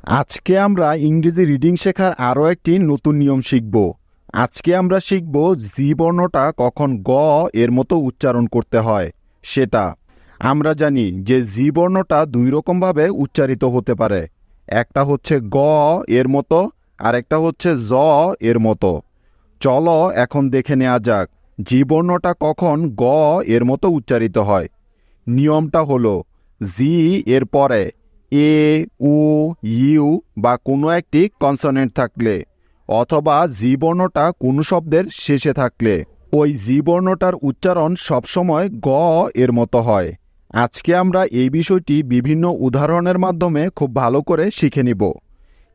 আজকে আমরা ইংরেজি রিডিং শেখার আরও একটি নতুন নিয়ম শিখব। আজকে আমরা শিখব জি বর্ণটা কখন গ এর মতো উচ্চারণ করতে হয় সেটা। আমরা জানি যে জি বর্ণটা দুই রকমভাবে উচ্চারিত হতে পারে। একটা হচ্ছে গ এর মতো আর একটা হচ্ছে জ এর মতো। চলো এখন দেখে নেওয়া যাক জি বর্ণটা কখন গ এর মতো উচ্চারিত হয়। নিয়মটা হলো জি এর পরে এ, উ, ইউ বা কোনো একটি কনসোনেন্ট থাকলে অথবা জি বর্ণটা কোনো শব্দের শেষে থাকলে ওই জি বর্ণটার উচ্চারণ সবসময় গ এর মতো হয়। আজকে আমরা এই বিষয়টি বিভিন্ন উদাহরণের মাধ্যমে খুব ভালো করে শিখে নিব।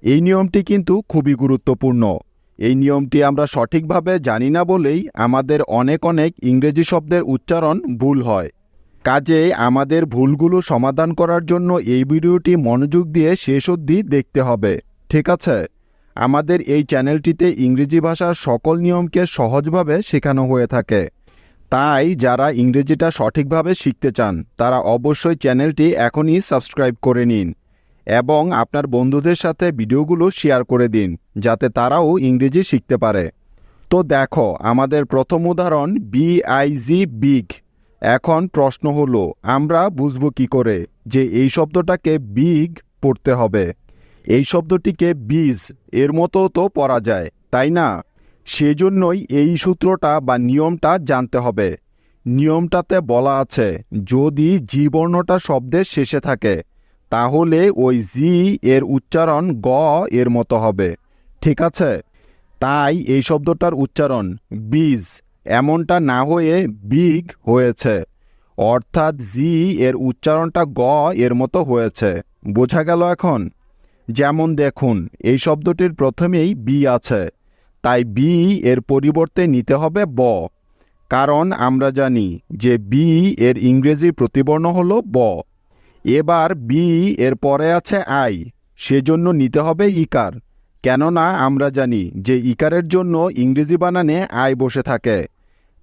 এই নিয়মটি কিন্তু খুবই গুরুত্বপূর্ণ। এই নিয়মটি আমরা সঠিকভাবে জানি না বলেই আমাদের অনেক ইংরেজি শব্দের উচ্চারণ ভুল হয়। কাজেই আমাদের ভুলগুলো সমাধান করার জন্য এই ভিডিওটি মনোযোগ দিয়ে শেষ অবধি দেখতে হবে, ঠিক আছে? আমাদের এই চ্যানেলটিতে ইংরেজি ভাষার সকল নিয়মকে সহজভাবে শেখানো হয়ে থাকে। তাই যারা ইংরেজিটা সঠিকভাবে শিখতে চান তারা অবশ্যই চ্যানেলটি এখনই সাবস্ক্রাইব করে নিন এবং আপনার বন্ধুদের সাথে ভিডিওগুলো শেয়ার করে দিন যাতে তারাও ইংরেজি শিখতে পারে। তো দেখো আমাদের প্রথম উদাহরণ বিআইজি বিগ। এখন প্রশ্ন হলো আমরা বুঝব কি করে যে এই শব্দটাকে বিগ পড়তে হবে। এই শব্দটিকে বীজ এর মতো তো পড়া যায়, তাই না? সেজন্যই এই সূত্রটা বা নিয়মটা জানতে হবে। নিয়মটাতে বলা আছে যদি জি বর্ণটা শব্দের শেষে থাকে তাহলে ওই জি এর উচ্চারণ গ এর মতো হবে, ঠিক আছে? তাই এই শব্দটার উচ্চারণ বীজ এমনটা না হয়ে বিগ হয়েছে, অর্থাৎ জি এর উচ্চারণটা গ এর মতো হয়েছে। বোঝা গেল এখন? যেমন দেখুন এই শব্দটির প্রথমেই বি আছে, তাই বি এর পরিবর্তে নিতে হবে ব, কারণ আমরা জানি যে বি এর ইংরেজি প্রতিবর্ণ হলো ব। এবার বি এর পরে আছে আই, সেজন্য নিতে হবে ইকার, কেননা আমরা জানি যে ইকারের জন্য ইংরেজি বানানে আই বসে থাকে।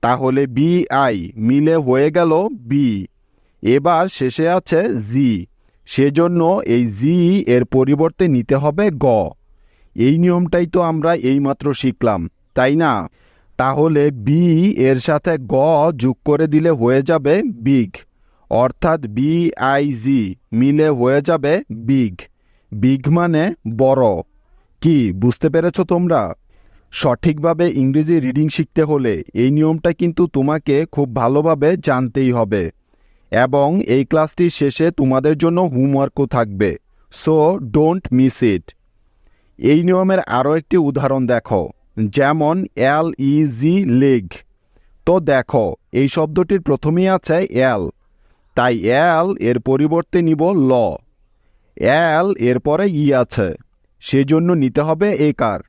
তাহলে বি আই মিলে হয়ে গেল বি। এবার শেষে আছে জি, সেজন্য এই জি এর পরিবর্তে নিতে হবে গ। এই নিয়মটাই তো আমরা এইমাত্র শিখলাম, তাই না? তাহলে বি এর সাথে গ যোগ করে দিলে হয়ে যাবে বিগ, অর্থাৎ বিআইজি মিলে হয়ে যাবে বিগ। বিগ মানে বড়। কি বুঝতে পেরেছ তোমরা? সঠিকভাবে ইংরেজি রিডিং শিখতে হলে এই নিয়মটা কিন্তু তোমাকে খুব ভালোভাবে জানতেই হবে। এবং এই ক্লাসটির শেষে তোমাদের জন্য হোমওয়ার্কও থাকবে, সো ডোন্ট মিস ইট। এই নিয়মের আরও একটি উদাহরণ দেখো, যেমন LEG লেগ। তো দেখো এই শব্দটির প্রথমেই আছে এল, তাই এল এর পরিবর্তে নিব ল। এল এর পরে ই আছে, সেজন্য নিতে হবে একার,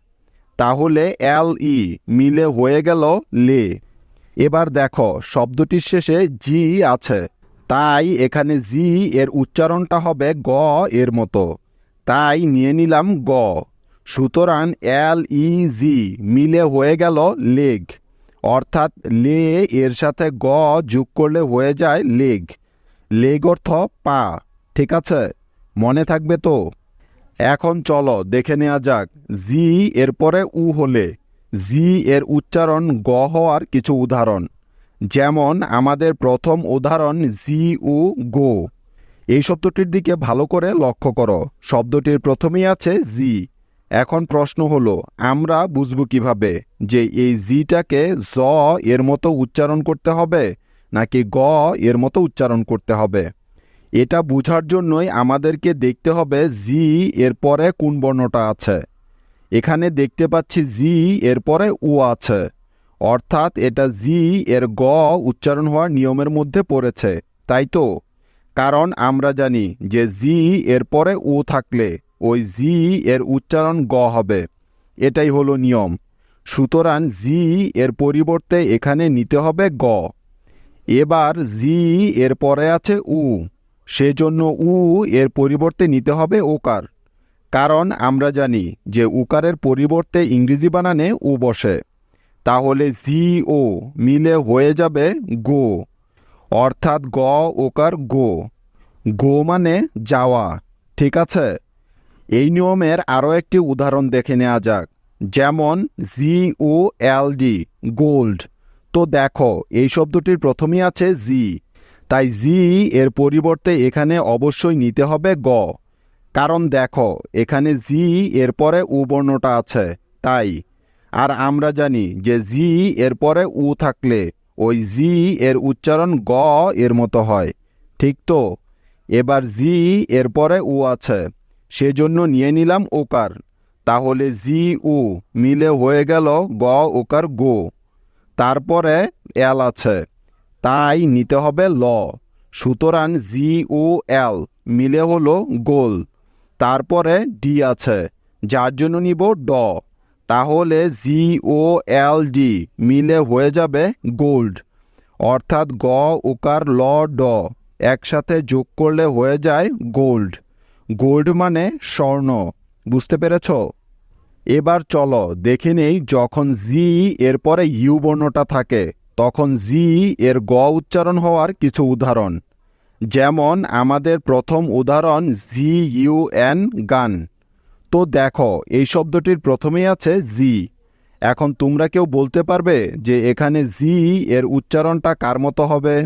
তাহলে LE মিলে হয়ে গেল লে। এবার দেখো শব্দটির শেষে জি আছে, তাই এখানে জি এর উচ্চারণটা হবে গ এর মতো, তাই নিয়ে নিলাম গ। সুতরাং LEG মিলে হয়ে গেল লেগ, অর্থাৎ লে এর সাথে গ যোগ করলে হয়ে যায় লেগ। লেগ অর্থ পা, ঠিক আছে? মনে থাকবে তো? এখন চলো দেখে নেওয়া যাক জি এর পরে উ হলে জি এর উচ্চারণ গ হওয়ার কিছু উদাহরণ। যেমন আমাদের প্রথম উদাহরণ জি উ গো। এই শব্দটির দিকে ভালো করে লক্ষ্য করো, শব্দটির প্রথমেই আছে জি। এখন প্রশ্ন হলো আমরা বুঝব কিভাবে যে এই জিটাকে জ এর মতো উচ্চারণ করতে হবে নাকি গ এর মতো উচ্চারণ করতে হবে। এটা বোঝার জন্যই আমাদেরকে দেখতে হবে জি এর পরে কোন বর্ণটা আছে। এখানে দেখতে পাচ্ছি জি এর পরে উ আছে, অর্থাৎ এটা জি এর গ উচ্চারণ হওয়ার নিয়মের মধ্যে পড়েছে, তাই তো? কারণ আমরা জানি যে জি এর পরে উ থাকলে ওই জি এর উচ্চারণ গ হবে, এটাই হলো নিয়ম। সুতরাং জি এর পরিবর্তে এখানে নিতে হবে গ। এবার জি এর পরে আছে উ, সেজন্য উ এর পরিবর্তে নিতে হবে ওকার, কারণ আমরা জানি যে উকারের পরিবর্তে ইংরেজি বানানে উ বসে। তাহলে জি ও মিলে হয়ে যাবে গো, অর্থাৎ গ ওকার গো। গো মানে যাওয়া, ঠিক আছে? এই নিয়মের আরও একটি উদাহরণ দেখে নেওয়া যাক, যেমন GOLD, গোল্ড। তো দেখো, এই শব্দটির প্রথমেই আছে জি, তাই জি এর পরিবর্তে এখানে অবশ্যই নিতে হবে গ। কারণ দেখো, এখানে জি এর পরে উ বর্ণটা আছে, তাই। আর আমরা জানি যে জি এর পরে উ থাকলে ওই জি এর উচ্চারণ গ এর মতো হয়, ঠিক তো? এবার জি এর পরে উ আছে, সেজন্য নিয়ে নিলাম ওকার। তাহলে জি উ মিলে হয়ে গেল গ ওকার গো। তারপরে এল আছে, তাই নিতে হবে ল। সুতরাং GOL মিলে হলো গোল। তারপরে ডি আছে, যার জন্য নিব ড। তাহলে GOLD মিলে হয়ে যাবে গোল্ড। অর্থাৎ গ উকার ল ড একসাথে যোগ করলে হয়ে যায় গোল্ড। গোল্ড মানে স্বর্ণ। বুঝতে পেরেছ? এবার চলো দেখে নেই, যখন জি এর পরে ইউ বর্ণটা থাকে তখন জি এর গ উচ্চারণ হওয়ার কিছু উদাহরণ। যেমন আমাদের প্রথম উদাহরণ GUN, গান। তো দেখো, এই শব্দটির প্রথমেই আছে জি। এখন তোমরা কেউ বলতে পারবে যে এখানে জি এর উচ্চারণটা কার মতো হবে?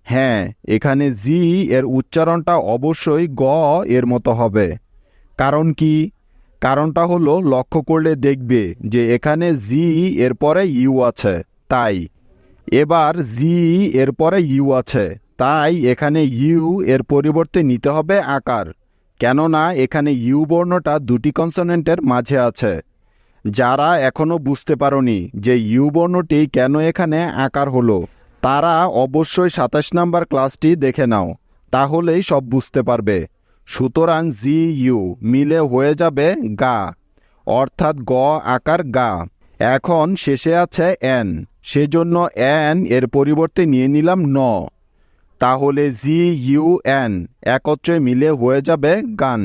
হ্যাঁ, এখানে জি এর উচ্চারণটা অবশ্যই গ এর মতো হবে। কারণ কি? কারণটা হলো, লক্ষ্য করলে দেখবে যে এখানে জি এর পরে ইউ আছে, তাই। এবার জি এর পরে ইউ আছে, তাই এখানে ইউ এর পরিবর্তে নিতে হবে আকার। কেননা এখানে ইউ বর্ণটা দুটি কনসোনেন্টের মাঝে আছে। যারা এখনও বুঝতে পারোনি যে ইউ বর্ণটি কেন এখানে আকার হলো, তারা অবশ্যই 27 নম্বর ক্লাসটি দেখে নাও, তাহলেই সব বুঝতে পারবে। সুতরাং GU মিলে হয়ে যাবে গা, অর্থাৎ গ আকার গা। এখন শেষে আছে এন, সেজন্য এন এর পরিবর্তে নিয়ে নিলাম ন। তাহলে GUN একত্রে মিলে হয়ে যাবে গান,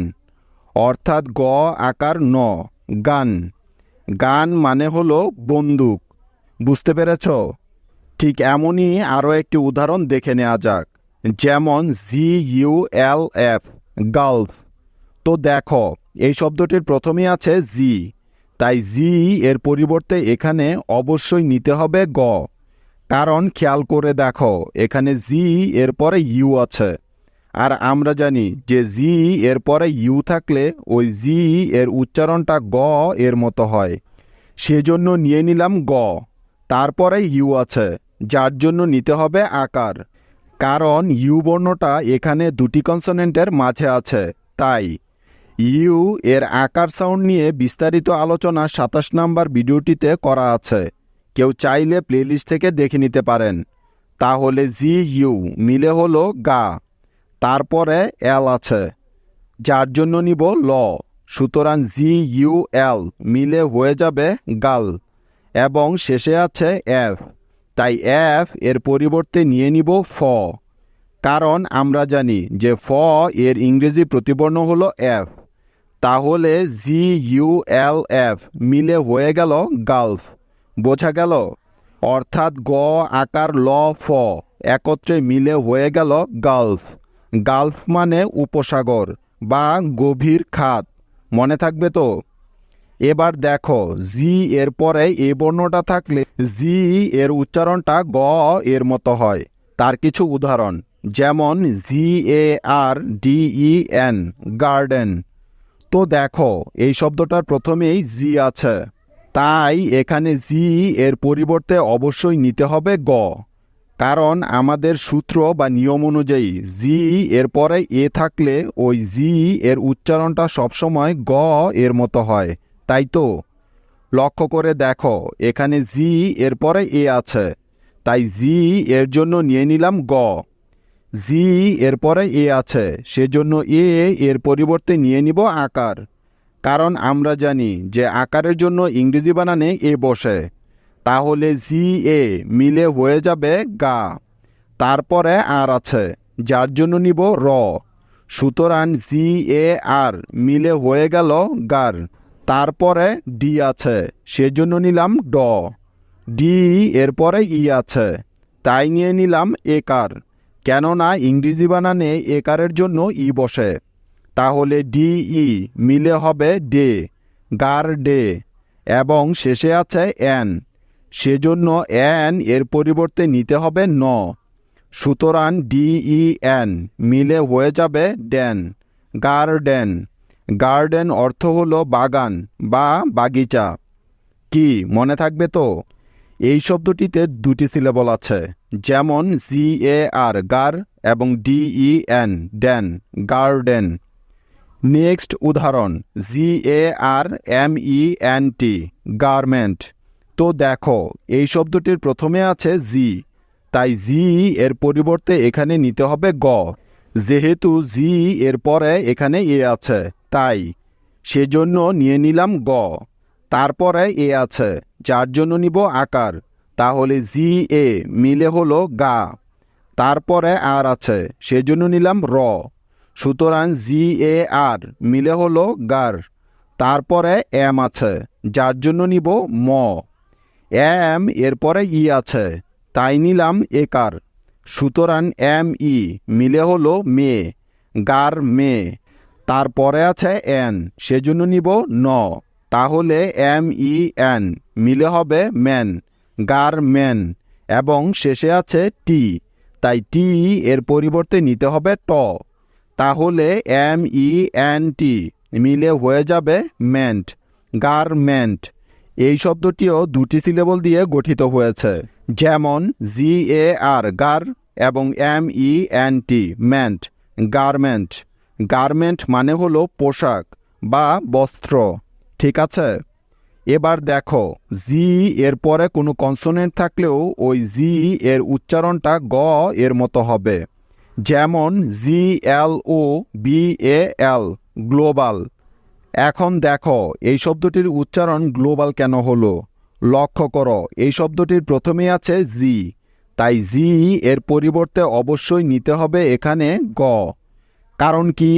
অর্থাৎ গ আকার ন, গান। গান মানে হলো বন্দুক। বুঝতে পেরেছ? ঠিক এমনই আরও একটি উদাহরণ দেখে নেওয়া যাক, যেমন GULF, গালফ। তো দেখো, এই শব্দটির প্রথমেই আছে জি, তাই জি এর পরিবর্তে এখানে অবশ্যই নিতে হবে গ। কারণ খেয়াল করে দেখো, এখানে জি এর পরে ইউ আছে। আর আমরা জানি যে জি এর পরে ইউ থাকলে ওই জি এর উচ্চারণটা গ এর মতো হয়, সেজন্য নিয়ে নিলাম গ। তারপরে ইউ আছে, যার জন্য নিতে হবে আকার। কারণ ইউ বর্ণটা এখানে দুটি কনসোনেন্টের মাঝে আছে, তাই। ইউ এর আকার সাউন্ড নিয়ে বিস্তারিত আলোচনা 27 নম্বর ভিডিওটিতে করা আছে, কেউ চাইলে প্লেলিস্ট থেকে দেখে নিতে পারেন। তাহলে GU মিলে হলো গা। তারপরে এল আছে, যার জন্য নিব ল। সুতরাং GUL মিলে হয়ে যাবে গাল। এবং শেষে আছে এফ, তাই এফ এর পরিবর্তে নিয়ে নিব ফ। কারণ আমরা জানি যে ফ এর ইংরেজি প্রতিবর্ণ হলো এফ। তাহলে GULF মিলে হয়ে গেল গালফ। বোঝা গেল? অর্থাৎ গ আকার ল ফ একত্রে মিলে হয়ে গেল গালফ। গালফ মানে উপসাগর বা গভীর খাত। মনে থাকবে তো? এবার দেখো, জি এর পরে এ বর্ণটা থাকলে জি এর উচ্চারণটা গ এর মতো হয়। তার কিছু উদাহরণ, যেমন GARDEN, গার্ডেন। তো দেখো, এই শব্দটার প্রথমেই জি আছে, তাই এখানে জি এর পরিবর্তে অবশ্যই নিতে হবে গ। কারণ আমাদের সূত্র বা নিয়ম অনুযায়ী জি এর পরে এ থাকলে ওই জি এর উচ্চারণটা সবসময় গ এর মতো হয়, তাই তো? লক্ষ্য করে দেখো, এখানে জি এর পরে এ আছে, তাই জি এর জন্য নিয়ে নিলাম গ। জি এর পরে এ আছে, সেজন্য এ এর পরিবর্তে নিয়ে নিব আকার। কারণ আমরা জানি যে আকারের জন্য ইংরেজি বানানে এ বসে। তাহলে GA মিলে হয়ে যাবে গা। তারপরে আর আছে, যার জন্য নিব র। সুতরাং GAR মিলে হয়ে গেল গার। তারপরে ডি আছে, সেজন্য নিলাম ড। ডি এরপরে ই আছে, তাই নিয়ে নিলাম একার। কেননা ইংরেজি বানানে একারের জন্য ই বসে। তাহলে ডিই মিলে হবে ডে, গার্ডে, এবং শেষে আছে এন, সেজন্য এন এর পরিবর্তে নিতে হবে ন। সুতরাং ডিইএন মিলে হয়ে যাবে ডেন, গার্ডেন। গার্ডেন অর্থ হলো বাগান বা বাগিচা। কি মনে থাকবে তো? এই শব্দটিতে দুটি সিলেবল আছে, যেমন GAR গার এবং DEN ডেন, গার্ডেন। নেক্সট উদাহরণ GARMENT গার্মেন্ট। তো দেখো, এই শব্দটির প্রথমে আছে জি, তাই জি এর পরিবর্তে এখানে নিতে হবে গ। যেহেতু জি এর পরে এখানে এ আছে, তাই সেজন্য নিয়ে নিলাম গ। তারপরে এ আছে, যার জন্য নিব আকার, তাহলে জি এ মিলে হলো গা। তারপরে আর আছে, সেজন্য নিলাম র। সুতরাং GAR মিলে হলো গার। তারপরে এম আছে, যার জন্য নিব ম। এম এরপরে ই আছে, তাই নিলাম একার। সুতরাং ME মিলে হলো মে, গার মে। তারপরে আছে এন, সেজন্য নিব ন। তাহলে MEN মিলে হবে ম্যান, গার ম্যান। এবং শেষে আছে টি, তাই টি এর পরিবর্তে নিতে হবে ট। তাহলে MENT মিলে হয়ে যাবে ম্যান্ট, গারমেন্ট। এই শব্দটিও দুটি সিলেবল দিয়ে গঠিত হয়েছে, যেমন GAR গার এবং MENT ম্যান্ট, গারমেন্ট। গারমেন্ট মানে হলো পোশাক বা বস্ত্র, ঠিক আছে? এবার দেখো, জি এর পরে কোনো কনসোনেন্ট থাকলেও ওই জি এর উচ্চারণটা গ এর মতো হবে, যেমন GLOBAL গ্লোবাল। এখন দেখো, এই শব্দটির উচ্চারণ গ্লোবাল কেন হলো? লক্ষ্য করো, এই শব্দটির প্রথমেই আছে জি, তাই জি এর পরিবর্তে অবশ্যই নিতে হবে এখানে গ। কারণ কি?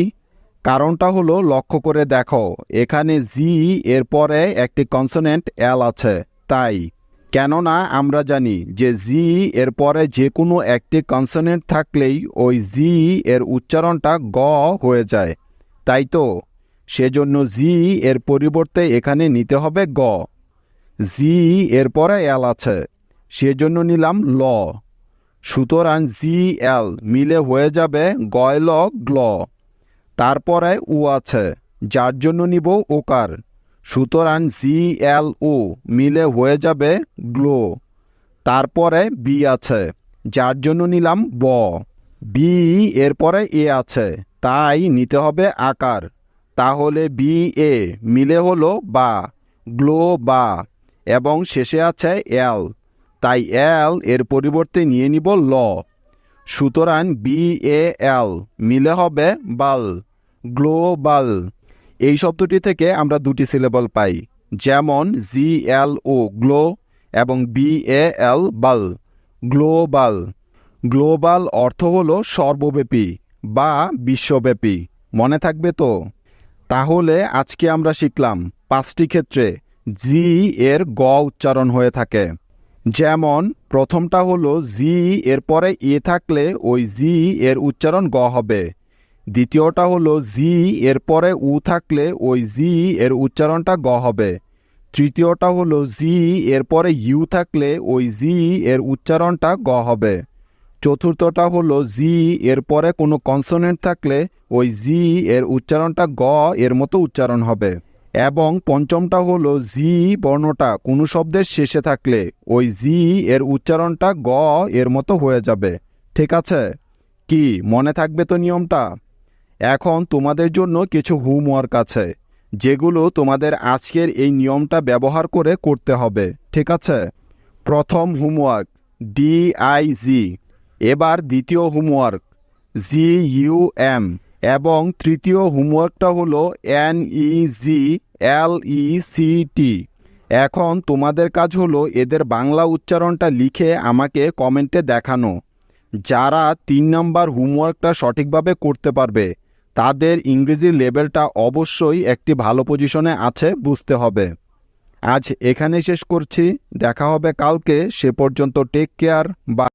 কারণটা হলো, লক্ষ্য করে দেখো, এখানে জি এর পরে একটি কনসোনেন্ট এল আছে, তাই। কেননা আমরা জানি যে জি এর পরে যে কোনো একটি কনসোনেন্ট থাকলেই ওই জি এর উচ্চারণটা গ হয়ে যায়, তাই তো। সেজন্য জি এর পরিবর্তে এখানে নিতে হবে গ। জি এর পরে এল আছে, সেজন্য নিলাম ল। সুতরাং GL মিলে হয়ে যাবে গয়ল গ্ল। তারপরে উ আছে, যার জন্য নিব ওকার। সুতরাং GLO মিলে হয়ে যাবে গ্লো। তারপরে বি আছে, যার জন্য নিলাম ব। বি এরপরে এ আছে, তাই নিতে হবে আকার। তাহলে BA মিলে হলো বা, গ্লো বা। এবং শেষে আছে এল, তাই এল এর পরিবর্তে নিয়ে নিব ল। সুতরাং BAL মিলে হবে বাল, গ্লোবাল। এই শব্দটি থেকে আমরা দুটি সিলেবল পাই, যেমন GLO গ্লো এবং BAL বাল, গ্লোবাল। গ্লোবাল অর্থ হলো সর্বব্যাপী বা বিশ্বব্যাপী, মনে থাকবে তো? তাহলে আজকে আমরা শিখলাম 5টি ক্ষেত্রে জি এর গ উচ্চারণ হয়ে থাকে। যেমন প্রথমটা হলো জি এর পরে এ থাকলে ওই জি এর উচ্চারণ গ হবে। দ্বিতীয়টা হলো জি এর পরে উ থাকলে ওই জি এর উচ্চারণটা গ হবে। তৃতীয়টা হলো জি এর পরে ইউ থাকলে ওই জি এর উচ্চারণটা গ হবে। চতুর্থটা হলো জি এর পরে কোনো কনসোনেন্ট থাকলে ওই জি এর উচ্চারণটা গ এর মতো উচ্চারণ হবে। এবং পঞ্চমটা হলো জি বর্ণটা কোনো শব্দের শেষে থাকলে ওই জি এর উচ্চারণটা গ এর মতো হয়ে যাবে, ঠিক আছে? কি মনে থাকবে তো নিয়মটা? এখন তোমাদের জন্য কিছু হোমওয়ার্ক আছে, যেগুলো তোমাদের আজকের এই নিয়মটা ব্যবহার করে করতে হবে, ঠিক আছে? প্রথম হোমওয়ার্ক DIG। এবার দ্বিতীয় হোমওয়ার্ক GUM। এবং তৃতীয় হোমওয়ার্কটা হলো NEGLECT। এখন তোমাদের কাজ হলো এদের বাংলা উচ্চারণটা লিখে আমাকে কমেন্টে দেখানো। যারা 3 নম্বর হোমওয়ার্কটা সঠিকভাবে করতে পারবে তাদের ইংরেজির লেভেলটা অবশ্যই একটি ভালো পজিশনে আছে বুঝতে হবে। আজ এখানে শেষ করছি, দেখা হবে কালকে। সে পর্যন্ত টেক কেয়ার বা